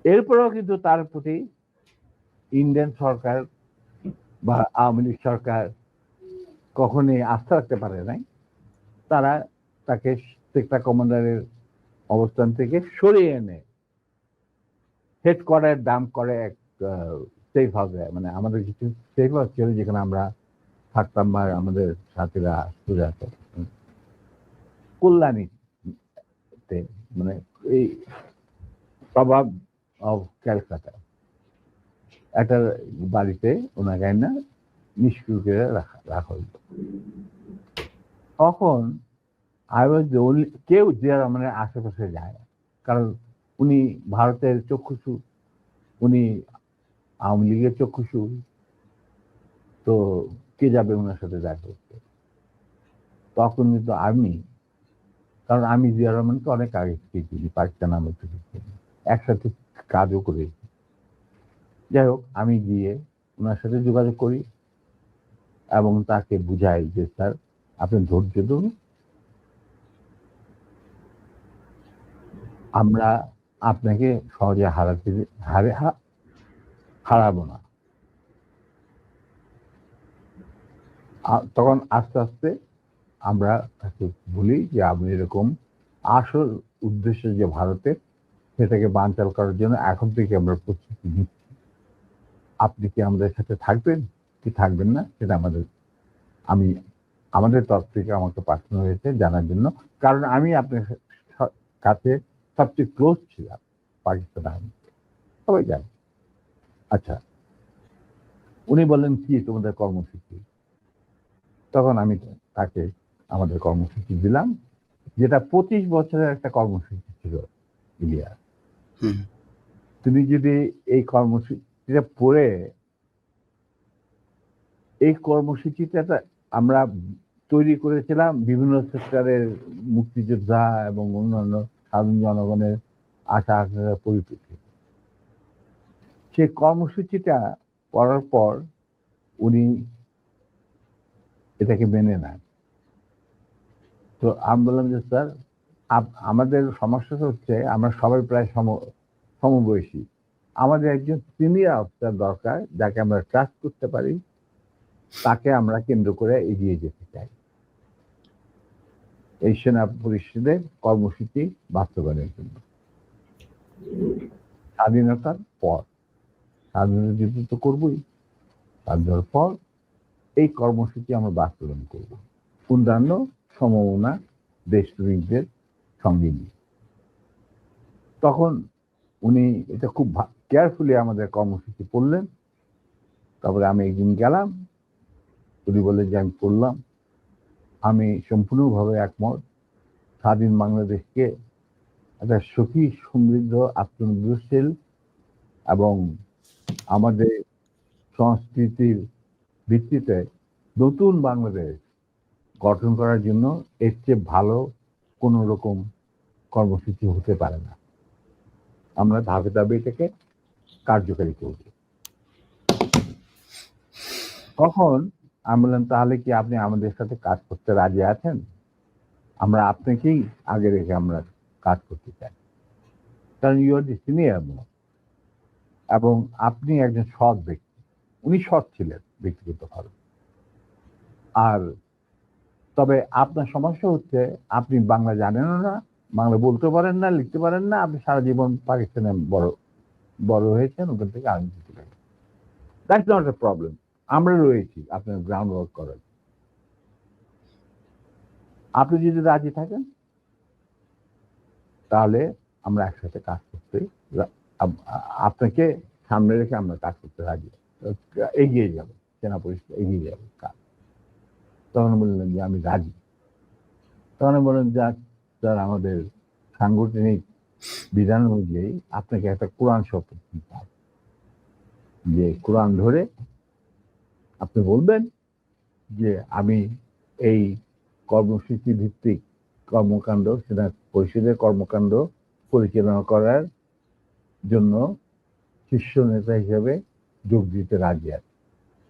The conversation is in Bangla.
এরপরেও কিন্তু তার প্রতি ইন্ডিয়ান সরকার বা আওয়ামী লীগ সরকার কখনোই আস্থা রাখতে পারে নাই। তারা তাকে সেক্টর কমান্ডারের অবস্থান থেকে সরিয়ে এনে হেডকোয়ার্টার দাম করে এক সেফ হাউসে, মানে আমাদের কিছু সেফ হাউস ছিল যেখানে আমরা থাকতাম বা আমাদের সাথীরা সুরে আসতো কল্যাণীতে, মানে এই প্রভাব অফ ক্যালকাটা একটা বাড়িতে ওনাকে না নিষ্ক্রিয় করে রাখা হইত। তখন আই ওয়াজ দ্য ওনলি, কেউ জিয়া রহমানের আশেপাশে যায় না, কারণ উনি ভারতের চক্ষুষু, উনি আওয়ামী লীগের চক্ষুষু, তো কে যাবে ওনার সাথে দেখা করতে? তখন কিন্তু আমি, কারণ আমি জিয়া রহমানকে অনেক আগে থেকে চিনি, পাকিস্তান আমল থেকে চিনি, একসাথে কাজও করেছি। যাই হোক, আমি গিয়ে ওনার সাথে যোগাযোগ করি এবং তাকে বুঝাই যে স্যার আপনি ধৈর্য ধরুন, আমরা আপনাকে সহজে হারাবো না। তখন আস্তে আস্তে আমরা তাকে বলি যে আপনি এরকম আসল উদ্দেশ্য যে ভারতের, সেটাকে বানচাল করার জন্য এখন থেকে আমরা প্রস্তুতি নিচ্ছি। আপনি কি আমাদের সাথে থাকবেন কি থাকবেন না সেটা আমি আমাদের তরফ থেকে আমাকে পাঠানো হয়েছে জানার জন্য, কারণ আমি আপনার কাছে সবচেয়ে ক্লোজ ছিলাম পাকিস্তান আর্মি, সবাই জানে। আচ্ছা, উনি বললেন কি তোমাদের কর্মসূচি? তখন আমি তাকে আমাদের কর্মসূচি দিলাম, যেটা 25 বছরের একটা কর্মসূচি ছিল। ইলিয়া, তুমি যদি এই কর্মসূচিটা পড়ে, এই কর্মসূচিটা আমরা তৈরি করেছিলাম বিভিন্ন সেক্টরের মুক্তিযোদ্ধা এবং অন্যান্য সাধারণ জনগণের আশা আকাঙ্ক্ষার পরিপ্রেক্ষিতে। সেই কর্মসূচিটা পড়ার পর উনি এটাকে মেনে নেন। তো আমি বললাম যে স্যার, আমাদের সমস্যাটা হচ্ছে আমরা সবাই প্রায় সমবয়সী, আমাদের একজন সিনিয়র অফিসার দরকার যাকে আমরা ট্রাস্ট করতে পারি, তাকে আমরা কেন্দ্র করে এগিয়ে যেতে চাই এই সেনা পরিষদের কর্মসূচি বাস্তবায়নের জন্য। স্বাধীনতার পর, স্বাধীনতা যুদ্ধ তো করবই, স্বাধীনতার পর এই কর্মসূচি আমরা বাস্তবায়ন করব অন্যান্য সমমনা দেশপ্রেমিকদের সঙ্গে নিয়ে। তখন উনি এটা খুব কেয়ারফুলি আমাদের কর্মসূচি পড়লেন। তারপরে আমি একদিন গেলাম, উনি বললেন যে আমি পড়লাম, আমি সম্পূর্ণভাবে একমত। স্বাধীন বাংলাদেশকে একটা সুখী, সমৃদ্ধ, আত্মনির্ভরশীল এবং আমাদের সংস্কৃতির ভিত্তিতে নতুন বাংলাদেশ গঠন করার জন্য এর চেয়ে ভালো কোন রকম কর্মসূচি হতে পারে না। আমরা ধাপে ধাপে এটাকে কার্যকারী করব। তখন আমি বললাম, তাহলে কি আপনি আমাদের সাথে কাজ করতে রাজি আছেন? আমরা আপনাকেই আগে রেখে আমরা কাজ করতে চাই, কারণ you are the senior most এবং আপনি একজন সৎ ব্যক্তি। উনি সৎ ছিলেন ব্যক্তিগতভাবে। আর তবে আপনার সমস্যা হচ্ছে আপনি বাংলা জানেনও না, বাংলা বলতে পারেন না, লিখতে পারেন না, আপনি সারা জীবন পাকিস্তানে বড় হয়েছেন, ওখান থেকে আর্মি চলে গেছেন। দ্যাটস নট এ প্রবলেম, আমরা রয়েছি আপনার গ্রাউন্ড ওয়ার্ক করার। আপনি যদি রাজি থাকেন তাহলে আমরা একসাথে কাজ করতে, আপনাকে সামনে রেখে আমরা কাজ করতে রাজি, এগিয়ে যাবো, সেনা পরিষদ এগিয়ে যাবে কাজ। তখন বললেন যে আমি রাজি। তখন বললেন যাক স্যার, আমাদের সাংগঠনিক বিধান অনুযায়ী আপনাকে একটা কোরআন শপথ দিতে হবে, যে কোরআন ধরে আপনি বলবেন যে আমি এই কর্মসূচি ভিত্তিক কর্মকাণ্ড, সেনা পরিষদের কর্মকাণ্ড পরিচালনা করার জন্য শীর্ষ নেতা হিসেবে যোগ দিতে রাজি আছে।